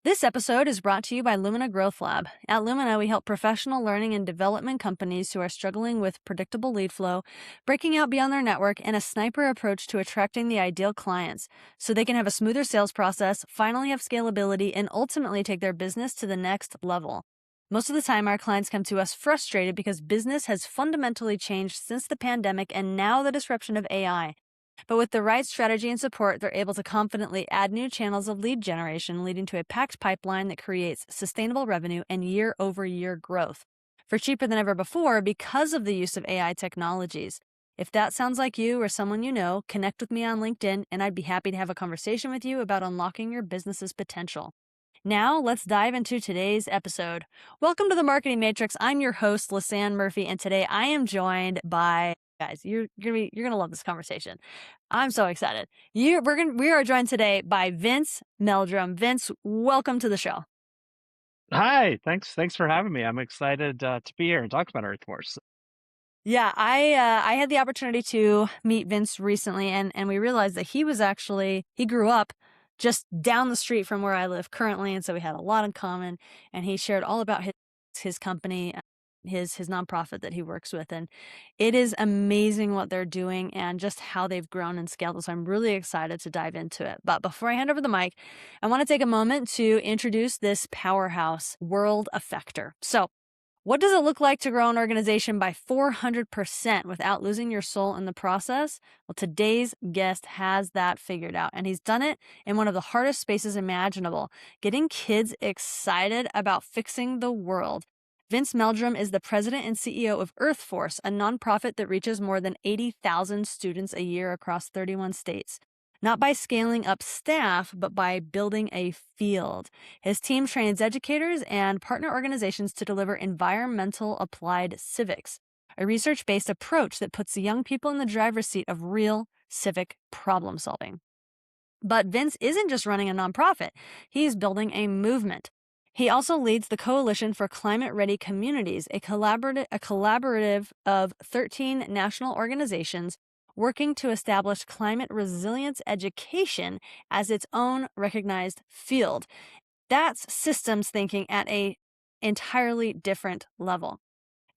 This episode is brought to you by Lumina Growth Lab. At Lumina, we help professional learning and development companies who are struggling with predictable lead flow, breaking out beyond their network, and a sniper approach to attracting the ideal clients so they can have a smoother sales process, finally have scalability, and ultimately take their business to the next level. Most of the time, our clients come to us frustrated because business has fundamentally changed since the pandemic and now the disruption of AI. But with the right strategy and support, they're able to confidently add new channels of lead generation, leading to a packed pipeline that creates sustainable revenue and year-over-year growth for cheaper than ever before because of the use of AI technologies. If that sounds like you or someone you know, connect with me on LinkedIn, and I'd be happy to have a conversation with you about unlocking your business's potential. Now, let's dive into today's episode. Welcome to the Marketing Matrix. I'm your host, Lisanne Murphy, and today I am joined by guys. You're gonna love this conversation. I'm so excited. We are joined today by Vince Meldrum. Vince, welcome to the show. Hi, thanks for having me. I'm excited to be here and talk about Earth Force. Yeah, I had the opportunity to meet Vince recently, and we realized that he grew up just down the street from where I live currently, and so we had a lot in common. And he shared all about his company, his nonprofit that he works with, and it is amazing what they're doing and just how they've grown and scaled. So I'm really excited to dive into it. But before I hand over the mic, I want to take a moment to introduce this powerhouse world effector. So, what does it look like to grow an organization by 400% without losing your soul in the process? Well, today's guest has that figured out, and he's done it in one of the hardest spaces imaginable, getting kids excited about fixing the world. Vince Meldrum is the president and CEO of Earth Force, a nonprofit that reaches more than 80,000 students a year across 31 states. Not by scaling up staff, but by building a field. His team trains educators and partner organizations to deliver environmental applied civics, a research-based approach that puts young people in the driver's seat of real civic problem solving. But Vince isn't just running a nonprofit, he's building a movement. He also leads the Coalition for Climate Ready Communities, a collaborative of 13 national organizations working to establish climate resilience education as its own recognized field. That's systems thinking at an entirely different level.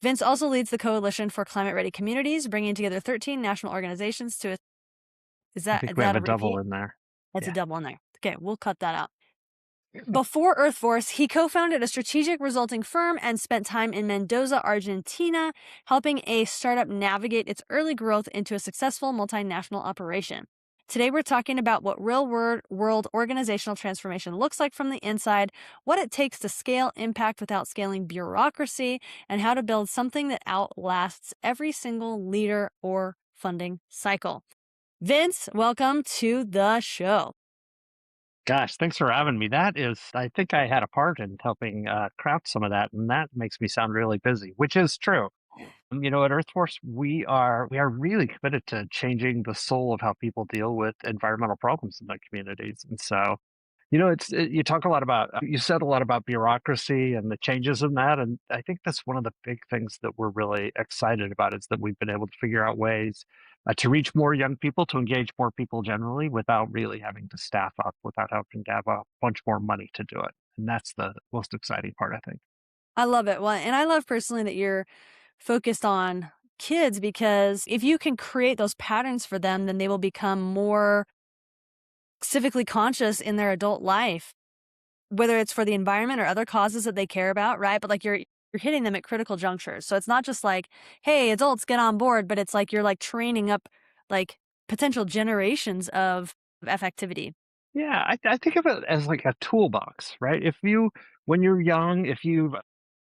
Vince also leads the Coalition for Climate Ready Communities, bringing together 13 national organizations to... I Is think we have that a a double repeat? in there. That's a Yeah. double in there. Okay, we'll cut that out. Before Earth Force, he co-founded a strategic resulting firm and spent time in Mendoza, Argentina, helping a startup navigate its early growth into a successful multinational operation. Today, we're talking about what real-world organizational transformation looks like from the inside, what it takes to scale impact without scaling bureaucracy, and how to build something that outlasts every single leader or funding cycle. Vince, welcome to the show. Gosh, thanks for having me. I think I had a part in helping craft some of that, and that makes me sound really busy, which is true. At Earth Force, we are really committed to changing the soul of how people deal with environmental problems in their communities. And so, you talk a lot about, you said a lot about bureaucracy and the changes in that. And I think that's one of the big things that we're really excited about is that we've been able to figure out ways to reach more young people, to engage more people generally without really having to staff up, without having to have a bunch more money to do it. And that's the most exciting part, I think. I love it. Well, and I love personally that you're focused on kids, because if you can create those patterns for them, then they will become more civically conscious in their adult life, whether it's for the environment or other causes that they care about, right? But like you're hitting them at critical junctures. So it's not just like, hey, adults get on board, but it's like you're like training up like potential generations of effectivity. Yeah, I think of it as like a toolbox, right? When you're young, if you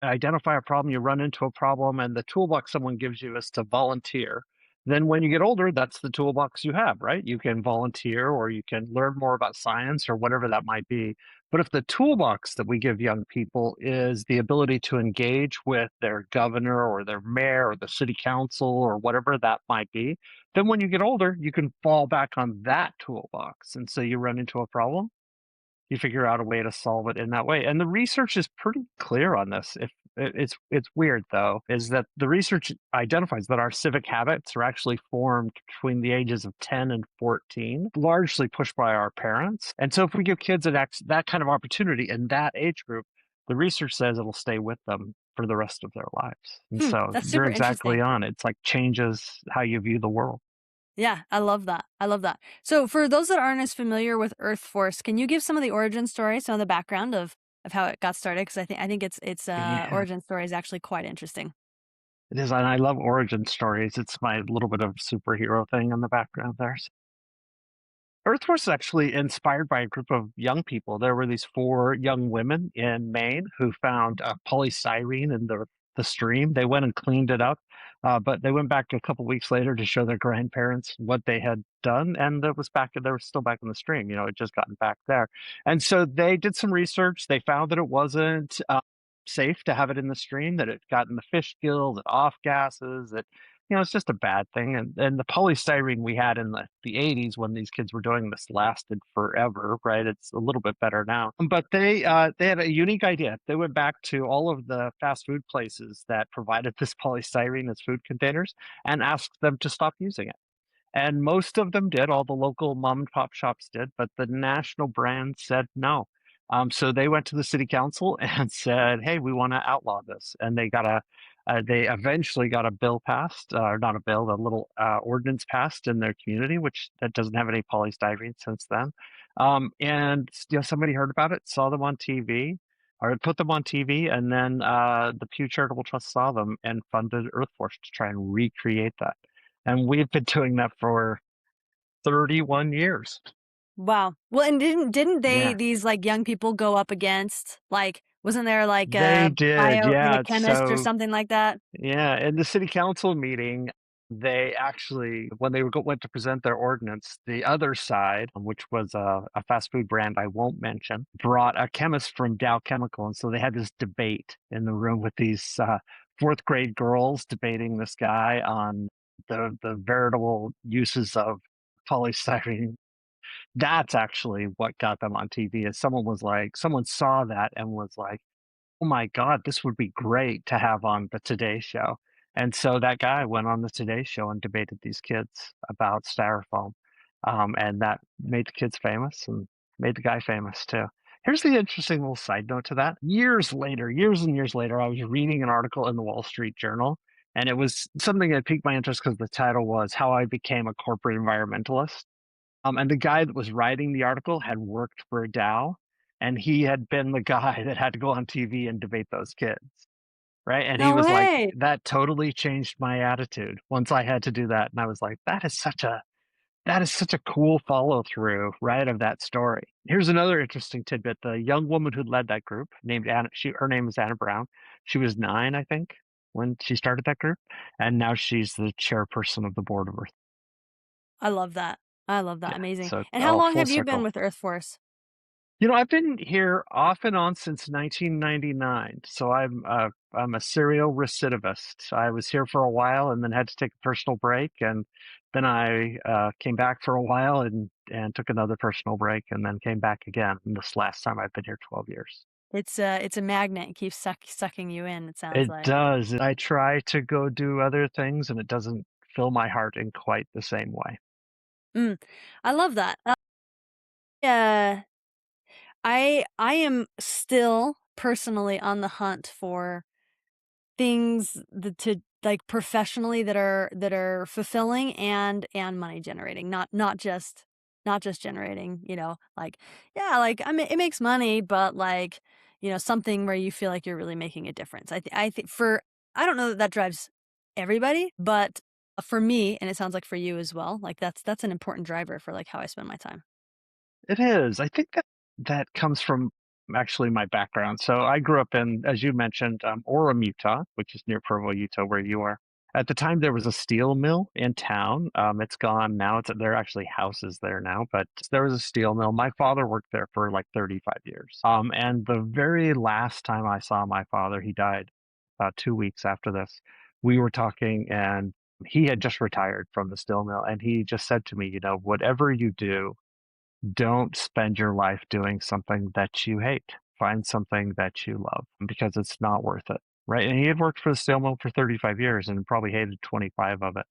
identify a problem, you run into a problem, and the toolbox someone gives you is to volunteer. Then when you get older, that's the toolbox you have, right? You can volunteer or you can learn more about science or whatever that might be. But if the toolbox that we give young people is the ability to engage with their governor or their mayor or the city council or whatever that might be, then when you get older, you can fall back on that toolbox. And so you run into a problem, you figure out a way to solve it in that way. And the research is pretty clear on this. If it's weird though, is that the research identifies that our civic habits are actually formed between the ages of 10 and 14, largely pushed by our parents. And so if we give kids that kind of opportunity in that age group, the research says it'll stay with them for the rest of their lives. And so That's you're super exactly interesting. on. It's like changes how you view the world. Yeah, I love that. I love that. So for those that aren't as familiar with Earth Force, can you give some of the origin story, some of the background of how it got started? Because I think its Yeah, origin story is actually quite interesting. it is. And I love origin stories. It's my little bit of superhero thing in the background there. Earth was actually inspired by a group of young people. There were these four young women in Maine who found polystyrene in the stream. They went and cleaned it up, but they went back a couple weeks later to show their grandparents what they had done, and it was back. They were still back in the stream. You know, it just gotten back there, and so they did some research. They found that it wasn't safe to have it in the stream. That it got in the fish gills, that off gases, that it's just a bad thing. And the polystyrene we had in the 80s when these kids were doing this lasted forever, right? It's a little bit better now. But they had a unique idea. They went back to all of the fast food places that provided this polystyrene as food containers and asked them to stop using it. And most of them did, all the local mom and pop shops did, but the national brand said no. So they went to the city council and said, "Hey, we want to outlaw this." And they eventually got a bill passed, or not a bill, a little ordinance passed in their community, which that doesn't have any polystyrene since then. And somebody heard about it, saw them on TV, or put them on TV, and then the Pew Charitable Trust saw them and funded Earth Force to try and recreate that. And we've been doing that for 31 years. Wow. Well, and didn't they Yeah, these like young people go up against like wasn't there like they a did. like a Yeah. chemist or So, something like that? yeah, in the city council meeting, they actually, when they went to present their ordinance, the other side, which was a fast food brand I won't mention, brought a chemist from Dow Chemical. And so they had this debate in the room with these fourth grade girls debating this guy on the veritable uses of polystyrene. That's actually what got them on TV. Is someone saw that and was like, "Oh my God, this would be great to have on the Today Show." And so that guy went on the Today Show and debated these kids about styrofoam, and that made the kids famous and made the guy famous too. Here's the interesting little side note to that. Years later, years and years later, I was reading an article in the Wall Street Journal, and it was something that piqued my interest because the title was "How I Became a Corporate Environmentalist." And the guy that was writing the article had worked for Dow, and he had been the guy that had to go on TV and debate those kids, right? And he No was like, way. that totally changed my attitude once I had to do that. And I was like, that is such a cool follow through, right, of that story. Here's another interesting tidbit. The young woman who led that group, named Anna, her name is Anna Brown. She was 9, I think, when she started that group, and now she's the chairperson of the board of Earth. I love that. I love that. Yeah, Amazing. so And how all long full have you been circle. with Earth Force? I've been here off and on since 1999, so I'm a serial recidivist. I was here for a while and then had to take a personal break, and then I came back for a while and took another personal break, and then came back again. And this last time I've been here 12 years. It's a magnet. It keeps sucking you in, it sounds It like. does. I try to go do other things, and it doesn't fill my heart in quite the same way. Mm, I love that. Yeah, I am still personally on the hunt for things that to like professionally that are fulfilling and money generating, not just generating, like yeah, like I mean it makes money, but like, something where you feel like you're really making a difference. I think for I don't know that that drives everybody, but for me, and it sounds like for you as well, like that's an important driver for like how I spend my time. It is. I think that comes from actually my background. So I grew up in, as you mentioned, Orem, Utah, which is near Provo, Utah, where you are. At the time, there was a steel mill in town. It's gone now. There are actually houses there now, but there was a steel mill. My father worked there for like 35 years. And the very last time I saw my father, he died about 2 weeks after this. We were talking, and he had just retired from the steel mill, and he just said to me, whatever you do, Don't spend your life doing something that you hate. Find something that you love because it's not worth it. Right. And he had worked for the steel mill for 35 years and probably hated 25 of it.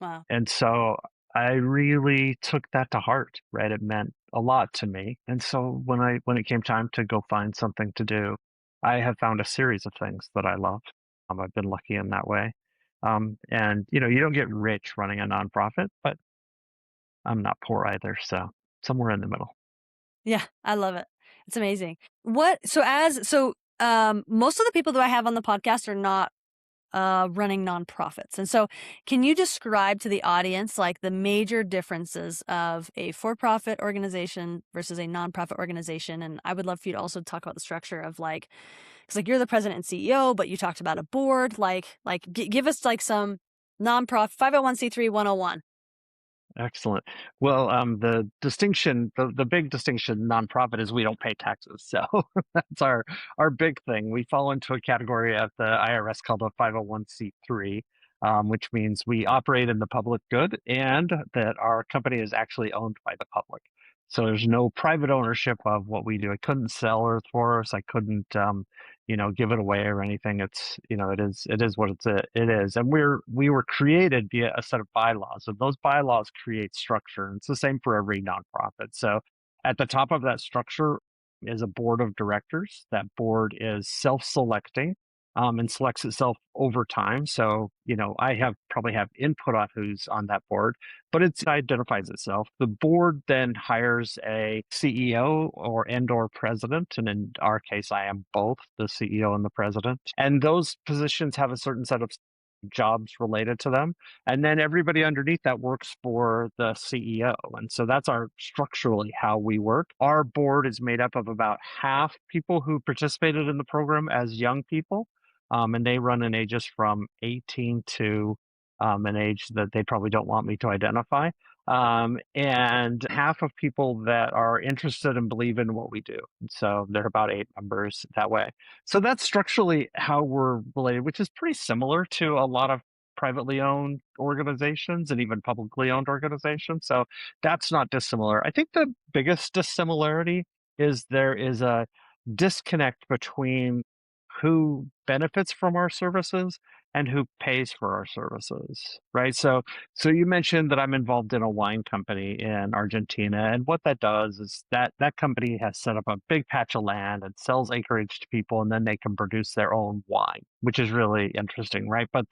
Wow. And so I really took that to heart, right? It meant a lot to me. And so when it came time to go find something to do, I have found a series of things that I love. I've been lucky in that way. And you don't get rich running a nonprofit, but I'm not poor either. So somewhere in the middle. Yeah, I love it. It's amazing. Most of the people that I have on the podcast are not running nonprofits. And so, can you describe to the audience like the major differences of a for-profit organization versus a nonprofit organization? And I would love for you to also talk about the structure of like, because like you're the president and CEO, but you talked about a board. Give us like some nonprofit 501(c)(3) 101. Excellent. Well, the big distinction, nonprofit, is we don't pay taxes. So that's our big thing. We fall into a category at the IRS called a 501(c)(3), which means we operate in the public good and that our company is actually owned by the public. So there's no private ownership of what we do. I couldn't sell Earth Force. I couldn't, give it away or anything. It is what it is. And we were created via a set of bylaws. And those bylaws create structure. And it's the same for every nonprofit. So at the top of that structure is a board of directors. That board is self-selecting. And selects itself over time. So, probably have input on who's on that board, but it identifies itself. The board then hires a CEO or president, and in our case, I am both the CEO and the president. And those positions have a certain set of jobs related to them, and then everybody underneath that works for the CEO. And so that's our structurally how we work. Our board is made up of about half people who participated in the program as young people, and they run in ages from 18 to an age that they probably don't want me to identify. And half of people that are interested and believe in what we do. And so they're about 8 members that way. So that's structurally how we're related, which is pretty similar to a lot of privately owned organizations and even publicly owned organizations. So that's not dissimilar. I think the biggest dissimilarity is there is a disconnect between who benefits from our services and who pays for our services, right? So you mentioned that I'm involved in a wine company in Argentina, and what that does is that company has set up a big patch of land and sells acreage to people, and then they can produce their own wine, which is really interesting, right? But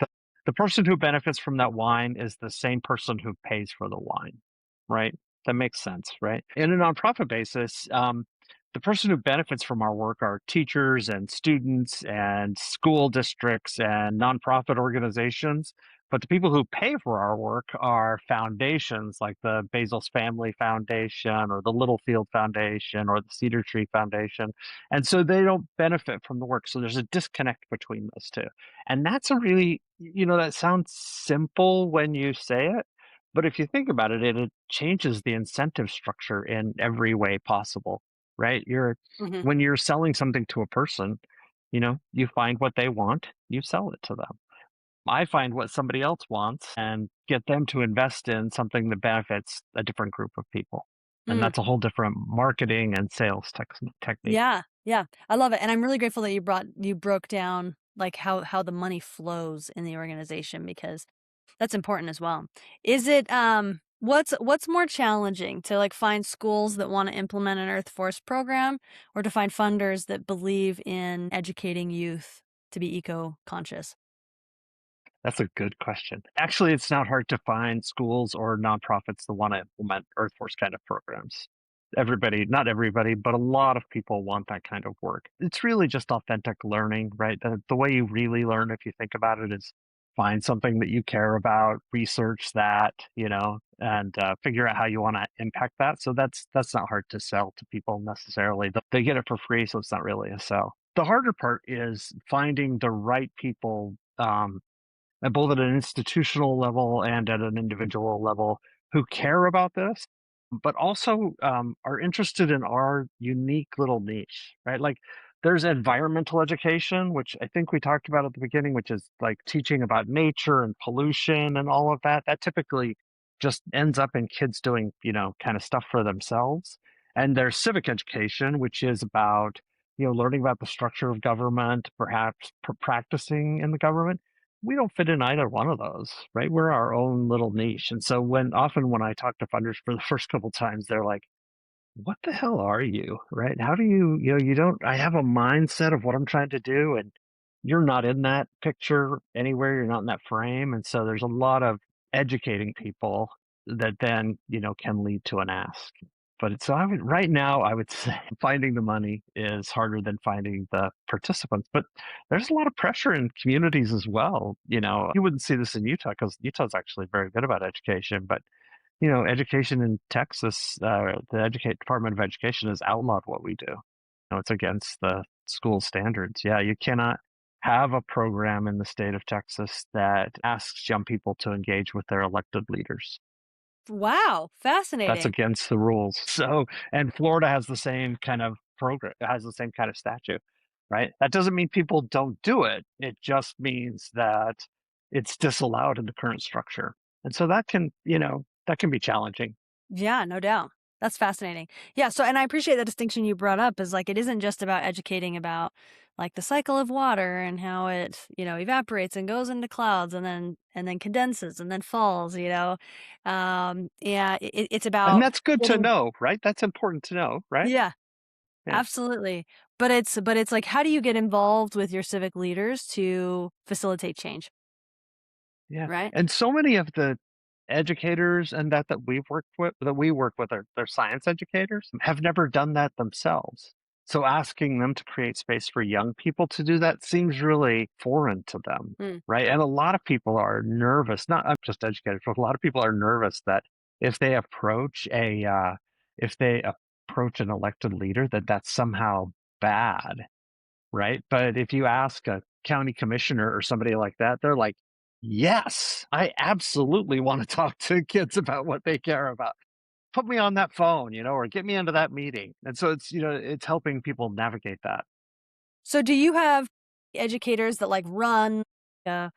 the person who benefits from that wine is the same person who pays for the wine, right? That makes sense, right? In a nonprofit basis, the person who benefits from our work are teachers and students and school districts and nonprofit organizations. But the people who pay for our work are foundations like the Basil's Family Foundation or the Littlefield Foundation or the Cedar Tree Foundation. And so they don't benefit from the work. So there's a disconnect between those two. And that's a really, that sounds simple when you say it. But if you think about it, it changes the incentive structure in every way possible, right? Hmm. When you're selling something to a person, you find what they want, you sell it to them. I find what somebody else wants and get them to invest in something that benefits a different group of people. And Mm. that's a whole different marketing and sales technique. Yeah, yeah, I love it, and I'm really grateful that you broke down like how the money flows in the organization because that's important as well. Is it what's more challenging to like find schools that want to implement an Earth Force program or to find funders that believe in educating youth to be eco-conscious? That's a good question. Actually, it's not hard to find schools or nonprofits that want to implement Earth Force kind of programs. Not everybody, but a lot of people want that kind of work. It's really just authentic learning, right? The way you really learn, if you think about it, is find something that you care about, research that, and figure out how you want to impact that. So that's not hard to sell to people necessarily. They get it for free, so it's not really a sell. The harder part is finding the right people, both at an institutional level and at an individual level, who care about this, but also are interested in our unique little niche, right? Like there's environmental education, which I think we talked about at the beginning, which is like teaching about nature and pollution and all of that. That typically just ends up in kids doing, kind of stuff for themselves. And there's civic education, which is about, learning about the structure of government, perhaps practicing in the government. We don't fit in either one of those, right? We're our own little niche. And so often when I talk to funders for the first couple times, they're like, what the hell are you, right? How do you don't, I have a mindset of what I'm trying to do, and you're not in that picture anywhere. You're not in that frame. And so there's a lot of educating people that then, can lead to an ask. But so right now, I would say finding the money is harder than finding the participants. But there's a lot of pressure in communities as well. You wouldn't see this in Utah because Utah's actually very good about education, but education in Texas, the Department of Education has outlawed what we do. It's against the school standards. Yeah, you cannot have a program in the state of Texas that asks young people to engage with their elected leaders. Wow, That's fascinating. against the rules. So, and Florida has the same kind of program, has the same kind of statute, right? That doesn't mean people don't do it. It just means that it's disallowed in the current structure. And so that can be challenging. Yeah, no doubt. That's fascinating. Yeah, so and I appreciate the distinction you brought up is like it isn't just about educating about like the cycle of water and how it, evaporates and goes into clouds and then condenses and then falls. Yeah, it's And about that's good to getting. know, right? That's important to know, right? Yeah, Yeah. absolutely. But it's like how do you get involved with your civic leaders to facilitate change, Yeah. right? And so many of the educators and that we work with are they're science educators have never done that themselves. So asking them to create space for young people to do that seems really foreign to them, Mm, right? And a lot of people are nervous, not just educators, but a lot of people are nervous that if they approach if they approach an elected leader, that that's somehow bad, right? But if you ask a county commissioner or somebody like that, they're like, yes, I absolutely want to talk to kids about what they care about. Put me on that phone, or get me into that meeting. And so it's helping people navigate that. so do you have educators that like run a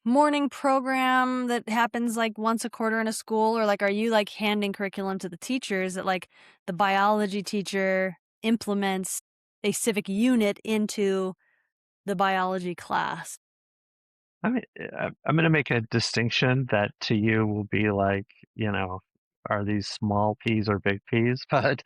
morning program that happens like once a quarter in a school, or like are you like handing curriculum to the teachers that like the biology teacher implements a civic unit into the biology class? I mean, I'm going to make a distinction that to you will be like, you know, are these small P's or big P's? But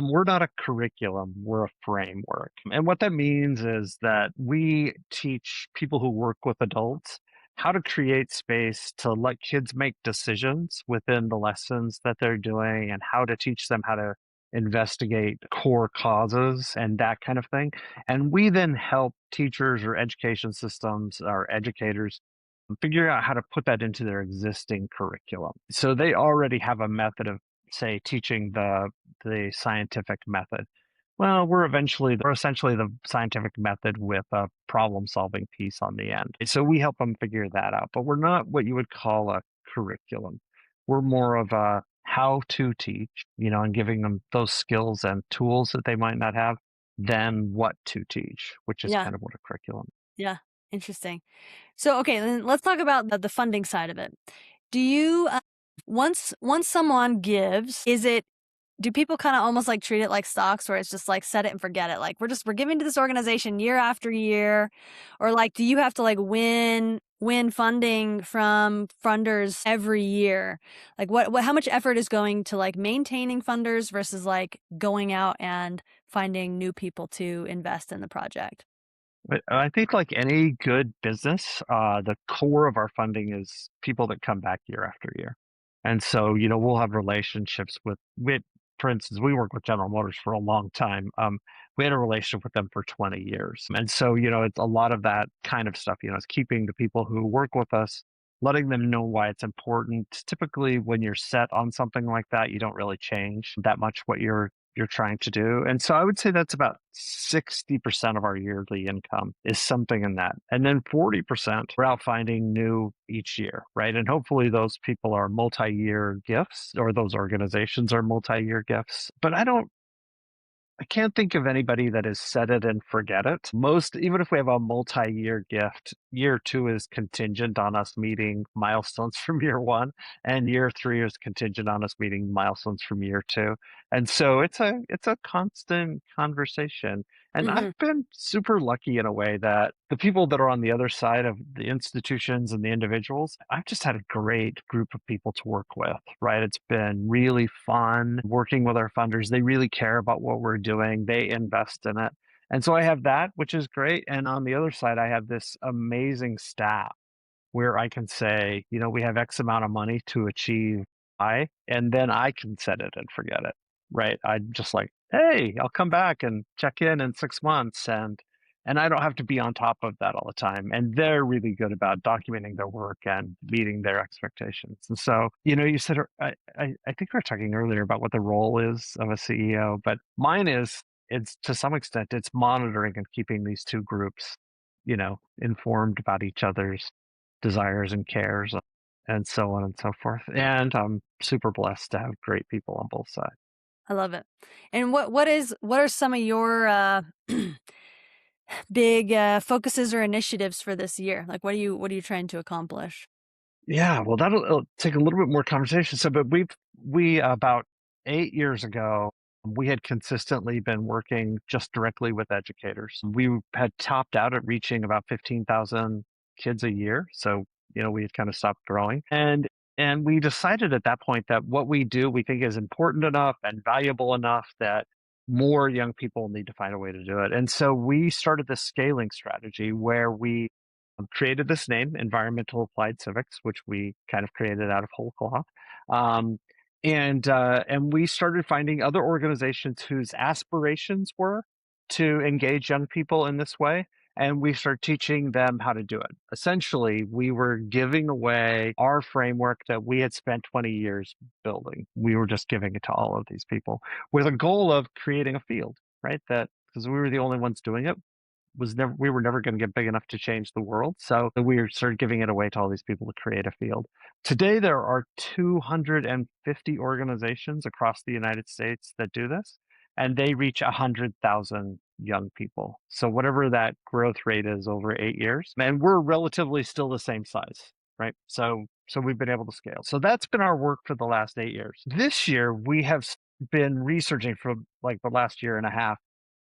we're not a curriculum, we're a framework. And what that means is that we teach people who work with adults how to create space to let kids make decisions within the lessons that they're doing and how to teach them how to investigate core causes and that kind of thing. And we then help teachers or education systems or educators figure out how to put that into their existing curriculum. So they already have a method of, say, teaching the scientific method. Well, we're essentially the scientific method with a problem solving piece on the end. So we help them figure that out, but we're not what you would call a curriculum. We're more of a how to teach, and giving them those skills and tools that they might not have than what to teach, which is Yeah, kind of what a curriculum. yeah, interesting. So okay, then let's talk about the funding side of it. Do you once someone gives, do people kind of almost like treat it like stocks where it's just like set it and forget it? Like we're giving to this organization year after year, or like do you have to like win funding from funders every year? Like what how much effort is going to like maintaining funders versus like going out and finding new people to invest in the project? But I think like any good business, the core of our funding is people that come back year after year. And so, we'll have relationships for instance, we worked with General Motors for a long time. We had a relationship with them for 20 years. And so, it's a lot of that kind of stuff, it's keeping the people who work with us, letting them know why it's important. Typically, when you're set on something like that, you don't really change that much what you're trying to do. And so I would say that's about 60% of our yearly income is something in that. And then 40% we're out finding new each year, right? And hopefully those people are multi-year gifts or those organizations are multi-year gifts. But I can't think of anybody that has set it and forget it. Most, even if we have a multi-year gift, year two is contingent on us meeting milestones from year one, and year three is contingent on us meeting milestones from year two. And so it's a constant conversation. And I've Hmm. been super lucky in a way that the people that are on the other side of the institutions and the individuals, I've just had a great group of people to work with, right? It's been really fun working with our funders. They really care about what we're doing, they invest in it. And so I have that, which is great. And on the other side, I have this amazing staff where I can say, we have X amount of money to achieve Y, and then I can set it and forget it, right? I'm just like, hey, I'll come back and check in 6 months, and I don't have to be on top of that all the time. And they're really good about documenting their work and meeting their expectations. And so, you said, I think we were talking earlier about what the role is of a CEO, but mine is, it's to some extent, it's monitoring and keeping these two groups, informed about each other's desires and cares and so on and so forth. And I'm super blessed to have great people on both sides. I love it. And what are some of your big focuses or initiatives for this year? Like, what are you trying to accomplish? Yeah, well, that'll take a little bit more conversation. So, but we about 8 years ago, we had consistently been working just directly with educators. We had topped out at reaching about 15,000 kids a year. So, we had kind of stopped growing, and we decided at that point that what we do we think is important enough and valuable enough that more young people need to find a way to do it. And so we started this scaling strategy where we created this name, Environmental Applied Civics, which we kind of created out of whole cloth. Um, and we started finding other organizations whose aspirations were to engage young people in this way. And we started teaching them how to do it. Essentially, we were giving away our framework that we had spent 20 years building. We were just giving it to all of these people with a goal of creating a field, right? That because we were the only ones doing it, we were never going to get big enough to change the world. So we started giving it away to all these people to create a field. Today, there are 250 organizations across the United States that do this, and they reach 100,000 young people. So whatever that growth rate is over 8 years, and we're relatively still the same size, right? So we've been able to scale. So that's been our work for the last 8 years. This year, we have been researching for like the last year and a half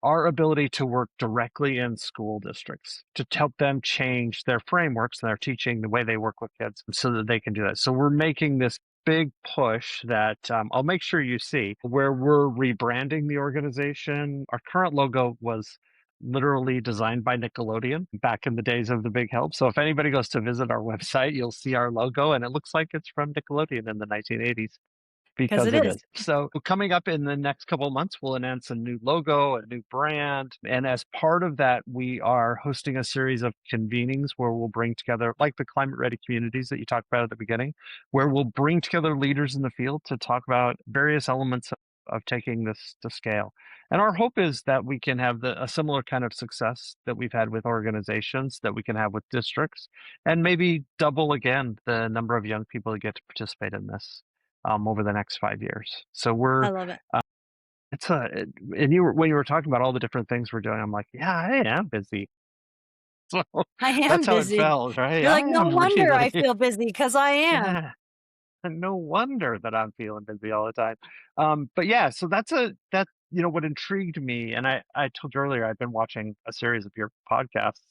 our ability to work directly in school districts to help them change their frameworks and their teaching, the way they work with kids, so that they can do that. So we're making this big push that I'll make sure you see, where we're rebranding the organization. Our current logo was literally designed by Nickelodeon back in the days of the Big Help. So if anybody goes to visit our website, you'll see our logo, and it looks like it's from Nickelodeon in the 1980s. Because Because it it is. is. So coming up in the next couple of months, we'll announce a new logo, a new brand. And as part of that, we are hosting a series of convenings where we'll bring together, like the climate ready communities that you talked about at the beginning, where we'll bring together leaders in the field to talk about various elements of taking this to scale. And our hope is that we can have a similar kind of success that we've had with organizations, that we can have with districts, and maybe double again the number of young people that get to participate in this over the next 5 years. So I love it. it's a, and when you were talking about all the different things we're doing, I'm like, yeah, I am busy. So I am that's how it busy. felt, right? You're I like, no am wonder I really, feel busy because I am. yeah. No wonder that I'm feeling busy all the time. But yeah, so what intrigued me, and I told you earlier, I've been watching a series of your podcasts.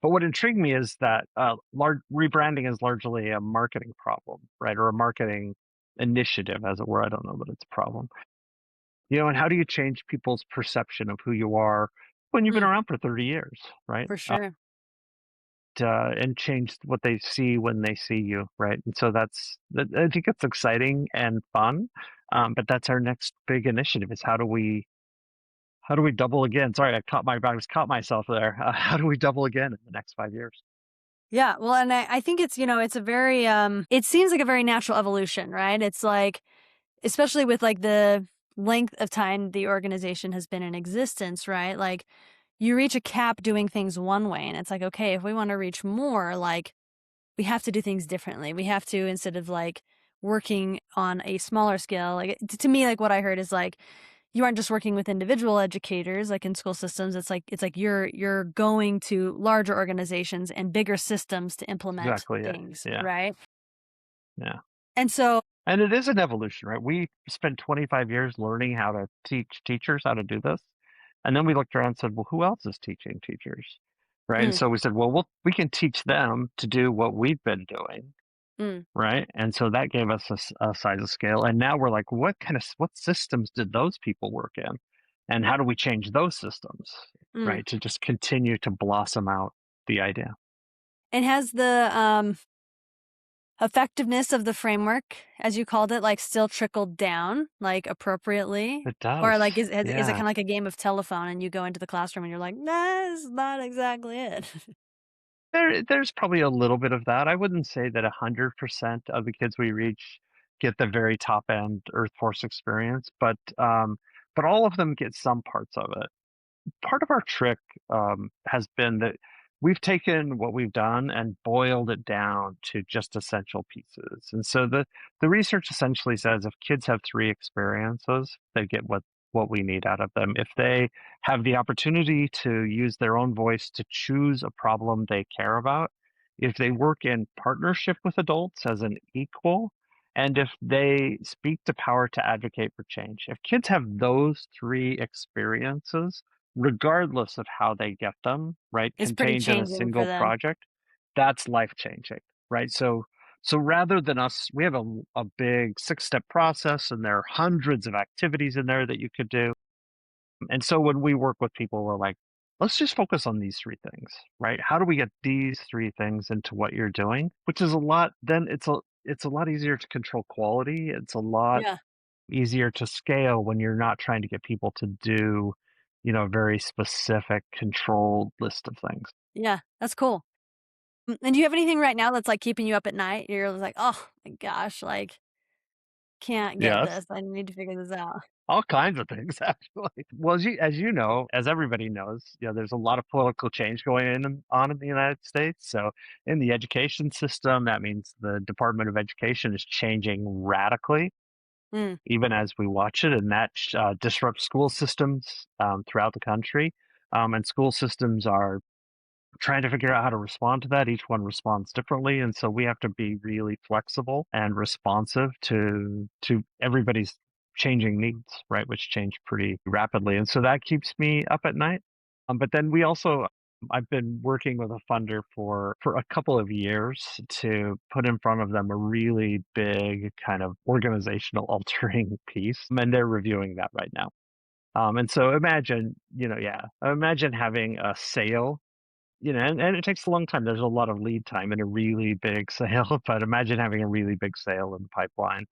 But what intrigued me is that rebranding is largely a marketing problem, right? Or a marketing initiative, as it were. I don't know that it's a problem. And how do you change people's perception of who you are when you've been Mm, around for 30 years, right? for sure. And change what they see when they see you, right? And so I think it's exciting and fun. But that's our next big initiative is how do we double again? Sorry, I was caught myself there. How do we double again in the next 5 years? Yeah. Well, and I think it's a very, it seems like a very natural evolution, right? It's like, especially with like the length of time the organization has been in existence, right? Like you reach a cap doing things one way and it's like, okay, if we want to reach more, like we have to do things differently. We have to, instead of like working on a smaller scale, like to me, like what I heard is like, you aren't just working with individual educators like in school systems. It's like you're going to larger organizations and bigger systems to implement Exactly it. things, Yeah. right? Yeah. And so, And it is an evolution, right? We spent 25 years learning how to teach teachers how to do this. And then we looked around and said, well, who else is teaching teachers? Right. And mm, so we said, well, we can teach them to do what we've been doing. mm, Right. And so that gave us a size of scale. And now we're like, what systems did those people work in? And how do we change those systems? mm. Right. To just continue to blossom out the idea. And has the effectiveness of the framework, as you called it, like still trickled down, like appropriately? It Or does. like is it kind Yeah. of like a game of telephone and you go into the classroom and you're like, that's not exactly it. There's probably a little bit of that. I wouldn't say that 100% of the kids we reach get the very top end Earth Force experience, but all of them get some parts of it. Part of our trick has been that we've taken what we've done and boiled it down to just essential pieces. And so the research essentially says if kids have three experiences, they get what we need out of them. If they have the opportunity to use their own voice to choose a problem they care about, if they work in partnership with adults as an equal, and if they speak to power to advocate for change. If kids have those three experiences, regardless of how they get them, right, It's pretty contained in a changing for single them. project, that's life changing, right? So rather than us, we have a big 6-step process, and there are hundreds of activities in there that you could do. And so when we work with people, we're like, let's just focus on these three things, right? How do we get these three things into what you're doing? Which is a lot. Then it's a lot easier to control quality. It's a lot Yeah. easier to scale when you're not trying to get people to do, a very specific controlled list of things. Yeah. That's cool. And do you have anything right now that's like keeping you up at night? You're like, oh my gosh, like can't get Yes. this. I need to figure this out. All kinds of things, actually. Well, as you know, as everybody knows, there's a lot of political change on in the United States. So, in the education system, that means the Department of Education is changing radically, Mm, even as we watch it, and that disrupts school systems throughout the country. And school systems are trying to figure out how to respond to that. Each one responds differently, and so we have to be really flexible and responsive to everybody's changing needs, right? Which change pretty rapidly, and so that keeps me up at night. But then I've been working with a funder for a couple of years to put in front of them a really big kind of organizational altering piece, and they're reviewing that right now. And so imagine having a sale, and it takes a long time. There's a lot of lead time in a really big sale, but imagine having a really big sale in the pipeline.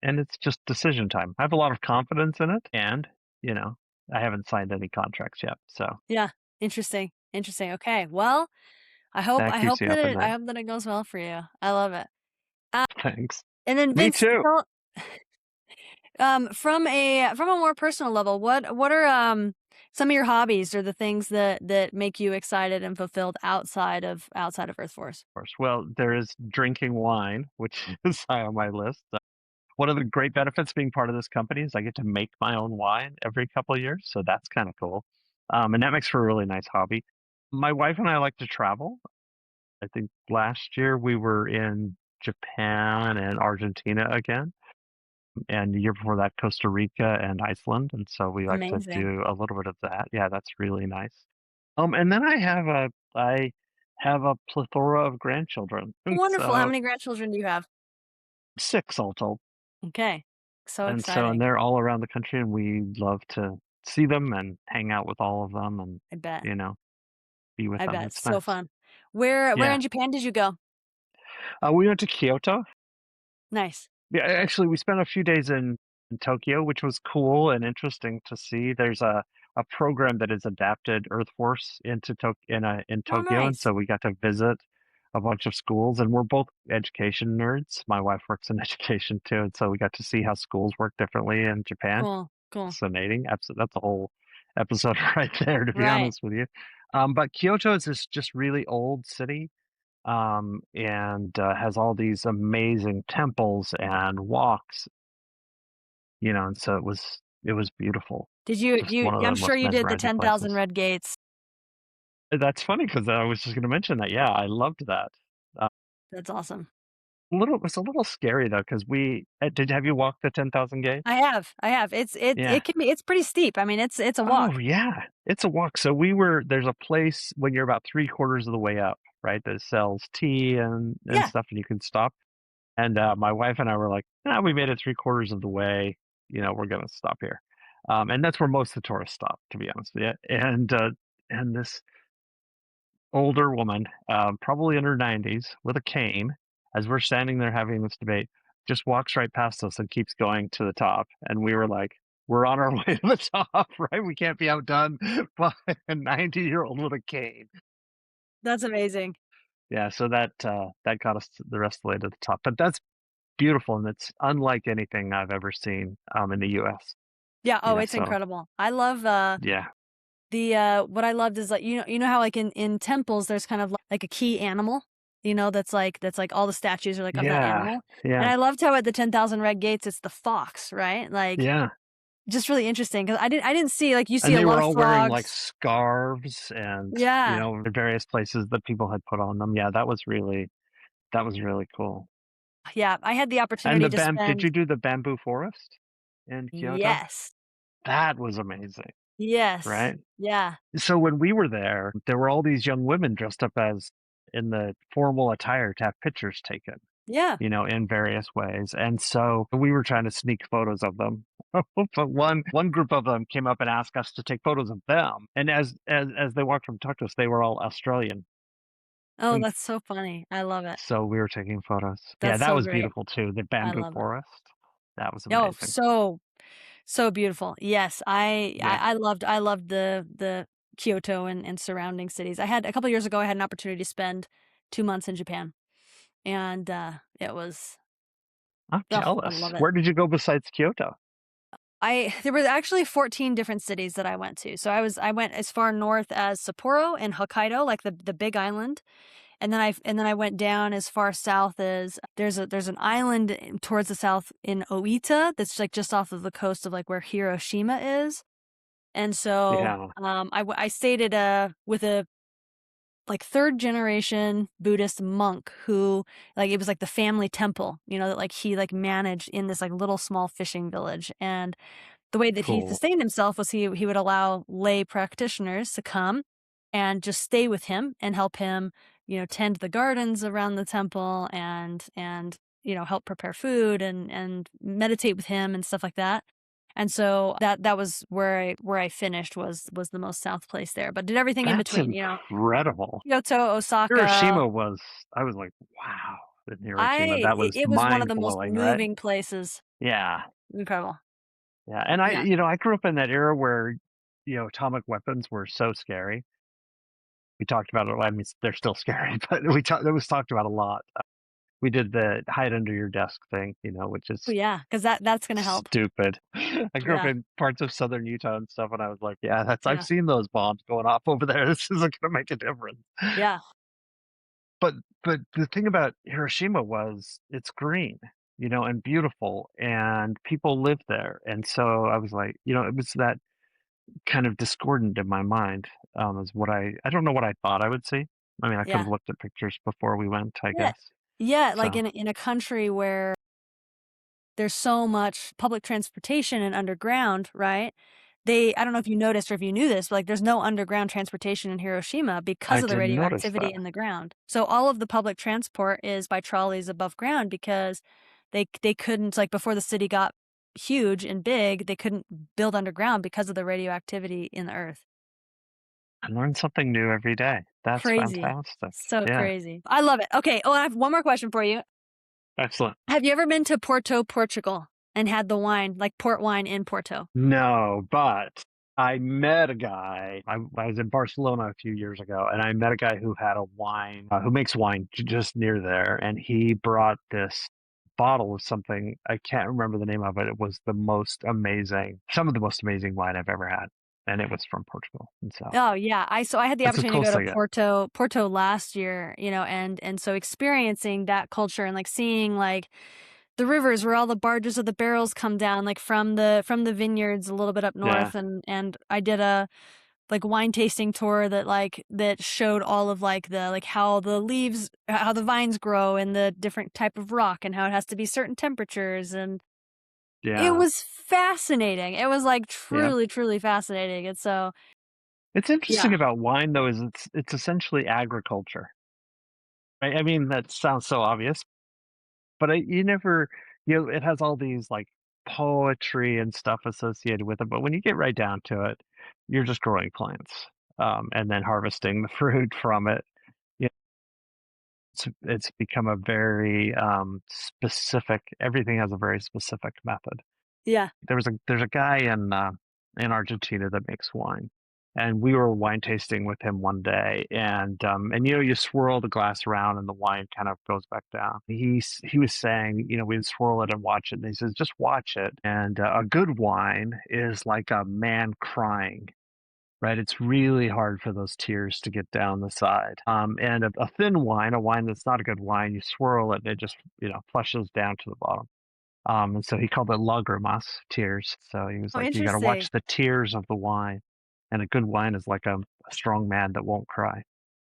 And it's just decision time. I have a lot of confidence in it, and you know, I haven't signed any contracts yet, so yeah. Interesting. Interesting. Okay. Well, I hope that I keeps hope me that up at I night. hope that it goes well for you. I love it. Uh, Thanks. and then Me Vince, too. from a more personal level, what are some of your hobbies or the things that make you excited and fulfilled outside of Earth Force? Of course. Well, there is drinking wine, which is high on my list. One of the great benefits being part of this company is I get to make my own wine every couple of years, so that's kind of cool. And that makes for a really nice hobby. My wife and I like to travel. I think last year we were in Japan and Argentina again, and the year before that, Costa Rica and Iceland. And so we like to Amazing. do a little bit of that. Yeah, that's really nice. And then I have a plethora of grandchildren. And Wonderful. How so many grandchildren do you have? 6 all told. Okay. So And exciting. they're all around the country, and we love to see them and hang out with all of them and, I bet. you know, be with I them. bet. It's So nice. fun. Where Yeah. in Japan did you go? We went to Kyoto. Nice. Yeah, actually, we spent a few days in Tokyo, which was cool and interesting to see. There's a program that has adapted Earth Force in Oh, Tokyo, and nice. so we got to visit a bunch of schools, and we're both education nerds. My wife works in education too, and so we got to see how schools work differently in Japan. Cool. Cool. Fascinating. Absolutely, that's a whole episode right there, to be Right. honest with you. But Kyoto is this just really old city, and has all these amazing temples and walks, and so It was beautiful. Did you Just you one of I'm the sure most you did the mesmerizing 10,000 places. red gates. That's funny because I was just going to mention that. Yeah, I loved that. That's awesome. It's a little scary though because have you walked the 10,000 gates? I have. Yeah. It's pretty steep. I mean, it's a walk. Oh yeah, it's a walk. So there's a place when you're about three-quarters of the way up, right, that sells tea and Yeah. stuff, and you can stop. And my wife and I were like, "Ah, we made it three-quarters of the way. We're gonna stop here." And that's where most of the tourists stop, to be honest with you. And this older woman, probably in her 90s, with a cane, as we're standing there having this debate, just walks right past us and keeps going to the top. And we were like, we're on our way to the top, right? We can't be outdone by a 90-year-old with a cane. That's amazing. Yeah, so that got us the rest of the way to the top. But that's beautiful, and it's unlike anything I've ever seen in the U.S. Yeah, oh, it's So incredible. I love, yeah, what I loved is, like, you know how, like, in temples, there's kind of like a key animal, that's like all the statues are, like, of that yeah, animal, and yeah, I loved how at the 10,000 red gates, it's the fox, right? Like, yeah. just really interesting because I didn't see, like, you see And a they lot were of all wearing like frogs. scarves and, Yeah. the various places that people had put on them. Yeah, that was really cool. Yeah, I had the And opportunity to did spend. you do the bamboo forest in Kyoto? Yes. That was amazing, Yes. right? Yeah. So when we were there were all these young women dressed up as in the formal attire to have pictures taken, Yeah. in various ways. And so we were trying to sneak photos of them. But one group of them came up and asked us to take photos of them. And as they walked from talk to us, they were all Australian. Oh, And that's so funny. I love it. so we were taking photos. Yeah, That's that so was great. beautiful too. The I bamboo love it. forest. That was Oh, amazing. so beautiful. Yes, I Yeah. I I loved I loved the Kyoto and surrounding cities. I had a couple years ago, I had an opportunity to spend 2 months in Japan, and, it was I'm I jealous. love it. Where did you go besides Kyoto? I There were actually 14 different cities that I went to. So I went as far north as Sapporo and Hokkaido, like the big island. And then I went down as far south as there's an island towards the south in Oita that's like just off of the coast of like where Hiroshima is. And so Yeah. I stayed at a with a like third generation Buddhist monk who, like, it was like the family temple, that like he like managed in this like little small fishing village. And the way that he Cool. sustained himself was he would allow lay practitioners to come and just stay with him and help him, tend the gardens around the temple and help prepare food and meditate with him and stuff like that. And so that was where I finished was the most south place there, but did everything in That's between, incredible. Kyoto, Osaka. Hiroshima I was like, wow, in Hiroshima. That was It was one of mind the most blowing, right? moving places. Yeah. Incredible. Yeah. And Yeah. I grew up in that era where, atomic weapons were so scary. We talked about it. I mean, they're still scary, but it was talked about a lot. We did the hide under your desk thing, which Oh, is yeah, 'cause that's gonna help. stupid. I grew up Yeah, in parts of southern Utah and stuff, and I was like, yeah, I've yeah, seen those bombs going off over there. This isn't going to make a difference. yeah, But the thing about Hiroshima was it's green, and beautiful, and people live there. And so I was like, it was that kind of discordant in my mind, is what I don't know what I thought I would see. I mean, I could yeah, have looked at pictures before we went, I yeah, guess. yeah, like, So in a country where there's so much public transportation and underground, right? I don't know if you noticed or if you knew this, but, like, there's no underground transportation in Hiroshima because I of the didn't notice radioactivity that. in the ground. So all of the public transport is by trolleys above ground because they couldn't, like, before the city got huge and big, they couldn't build underground because of the radioactivity in the earth. I learn something new every day. That's Crazy. fantastic. So Yeah, crazy. I love it. Okay, oh, I have one more question for you. excellent. Have you ever been to Porto, Portugal, and had the wine, like port wine in Porto? No, but I met a guy. I was in Barcelona a few years ago, and I met a guy who had a wine, who makes wine just near there, and he brought this bottle of something. I can't remember the name of it. It was some of the most amazing wine I've ever had, and it was from Portugal. And so Oh, yeah. I had the that's the opportunity to go closest to I get. Porto last year, and so experiencing that culture and like seeing like the rivers where all the barges of the barrels come down, like from the vineyards a little bit up Yeah. north, and I did a like wine tasting tour that showed all of like the like how the leaves, how the vines grow and the different type of rock and how it has to be certain temperatures, and it Yeah. was fascinating. It was like Yeah. truly fascinating. And so It's interesting yeah. about wine though is it's essentially agriculture. Right? I mean, that sounds so obvious, but you never, it has all these like poetry and stuff associated with it. But when you get right down to it, you're just growing plants, and then harvesting the fruit from it. Yeah, it's become a very specific. Everything has a very specific method. Yeah. There's a guy in Argentina that makes wine, and we were wine tasting with him one day, and you swirl the glass around and the wine kind of goes back down. He was saying, we'd swirl it and watch it, and he says just watch it, and a good wine is like a man crying. Right, it's really hard for those tears to get down the side. And a thin wine, a wine that's not a good wine, you swirl it, and it just flushes down to the bottom. And so he called it lagrimas, tears. So he was Oh, like, you got to interesting. watch the tears of the wine. And a good wine is like a strong man that won't cry.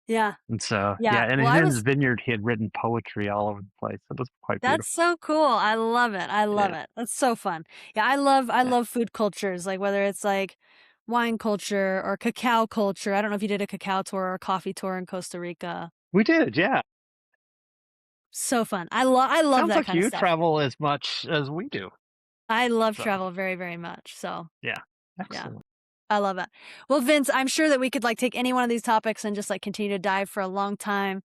Yeah. And so, Yeah. yeah, and Well, in I his was vineyard, he had written poetry all over the place. It was quite That's beautiful. so cool. I love it. I love Yeah, it. That's so fun. Yeah, I yeah. love food cultures, like whether it's like wine culture or cacao culture. I don't know if you did a cacao tour or a coffee tour in Costa Rica. We did, yeah. So fun. I love Sounds that like kind of you stuff. travel as much as we do. I love So, travel very, very much. So, yeah, yeah. excellent. I love it. Well, Vince, I'm sure that we could like take any one of these topics and just like continue to dive for a long time.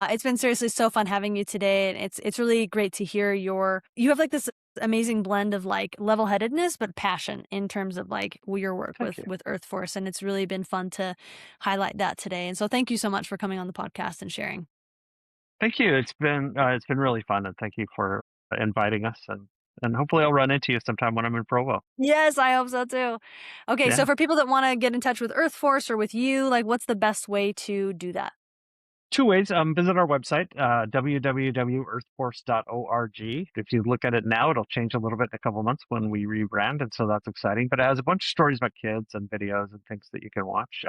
It's been seriously so fun having you today, and it's really great to hear you have like this amazing blend of like level-headedness but passion in terms of like your work Thank you. with Earth Force, and it's really been fun to highlight that today. And so thank you so much for coming on the podcast and sharing. Thank you. It's been really fun, and thank you for inviting us, and hopefully I'll run into you sometime when I'm in Provo. Yes, I hope so too. Okay, so Yeah. for people that want to get in touch with Earth Force or with you, like what's the best way to do that? Two ways. Visit our website, www.earthforce.org. If you look at it now, it'll change a little bit in a couple of months when we rebrand, and so that's exciting. But it has a bunch of stories about kids and videos and things that you can watch.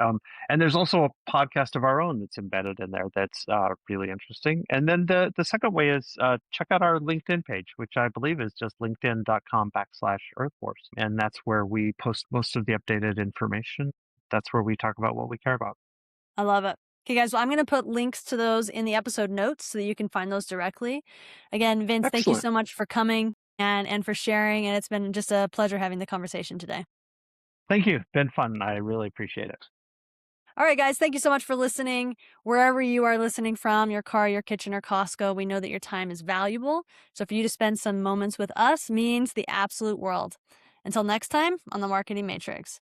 And there's also a podcast of our own that's embedded in there that's really interesting. And then the second way is check out our LinkedIn page, which I believe is just linkedin.com/earthforce. And that's where we post most of the updated information. That's where we talk about what we care about. I love it. Okay, guys, well, I'm going to put links to those in the episode notes so that you can find those directly. Again, Vince, thank you Excellent. so much for coming and for sharing. And it's been just a pleasure having the conversation today. Thank you. Been fun. I really appreciate it. All right, guys, thank you so much for listening. Wherever you are listening from, your car, your kitchen, or Costco, we know that your time is valuable. So for you to spend some moments with us means the absolute world. Until next time on the Marketing Matrix.